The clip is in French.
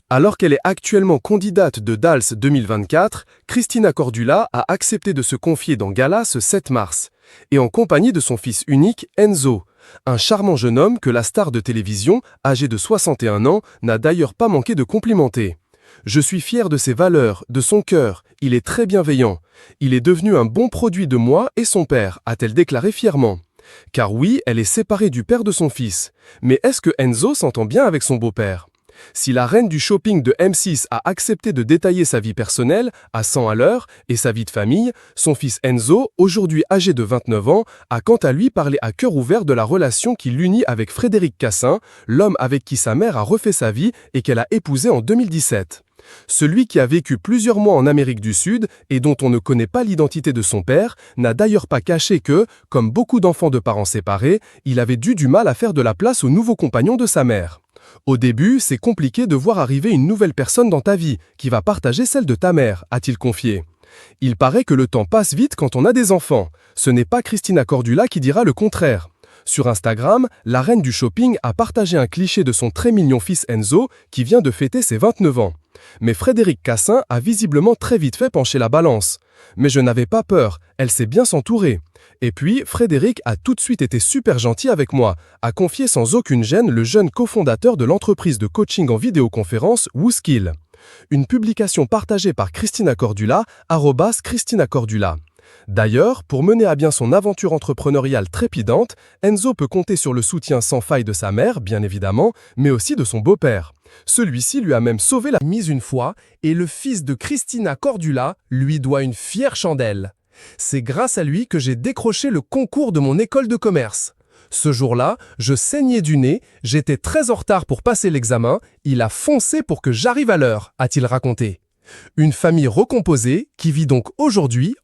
Alors qu'elle est actuellement candidate de DALS 2024, Christina Cordula a accepté de se confier dans Gala ce 7 mars, et en compagnie de son fils unique, Enzo, un charmant jeune homme que la star de télévision, âgé de 61 ans, n'a d'ailleurs pas manqué de complimenter. Je suis fier de ses valeurs, de son cœur, il est très bienveillant. Il est devenu un bon produit de moi et son père, a-t-elle déclaré fièrement. Car oui, elle est séparée du père de son fils. Mais est-ce que Enzo s'entend bien avec son beau-père ? Si la reine du shopping de M6 a accepté de détailler sa vie personnelle, à 100 à l'heure, et sa vie de famille, son fils Enzo, aujourd'hui âgé de 29 ans, a quant à lui parlé à cœur ouvert de la relation qui l'unit avec Frédéric Cassin, l'homme avec qui sa mère a refait sa vie et qu'elle a épousé en 2017. Celui qui a vécu plusieurs mois en Amérique du Sud et dont on ne connaît pas l'identité de son père n'a d'ailleurs pas caché que, comme beaucoup d'enfants de parents séparés, il avait du mal à faire de la place au nouveau compagnon de sa mère. Au début, c'est compliqué de voir arriver une nouvelle personne dans ta vie, qui va partager celle de ta mère, a-t-il confié. Il paraît que le temps passe vite quand on a des enfants. Ce n'est pas Christina Cordula qui dira le contraire. Sur Instagram, la reine du shopping a partagé un cliché de son très mignon fils Enzo, qui vient de fêter ses 29 ans. Mais Frédéric Cassin a visiblement très vite fait pencher la balance. Mais je n'avais pas peur, elle sait bien s'entourer. Et puis, Frédéric a tout de suite été super gentil avec moi, a confié sans aucune gêne le jeune cofondateur de l'entreprise de coaching en vidéoconférence WooSkill. Une publication partagée par Christina Cordula, @Christina Cordula. D'ailleurs, pour mener à bien son aventure entrepreneuriale trépidante, Enzo peut compter sur le soutien sans faille de sa mère, bien évidemment, mais aussi de son beau-père. Celui-ci lui a même sauvé la mise une fois, et le fils de Christina Cordula lui doit une fière chandelle. C'est grâce à lui que j'ai décroché le concours de mon école de commerce. Ce jour-là, je saignais du nez, j'étais très en retard pour passer l'examen, il a foncé pour que j'arrive à l'heure, a-t-il raconté. Une famille recomposée qui vit donc aujourd'hui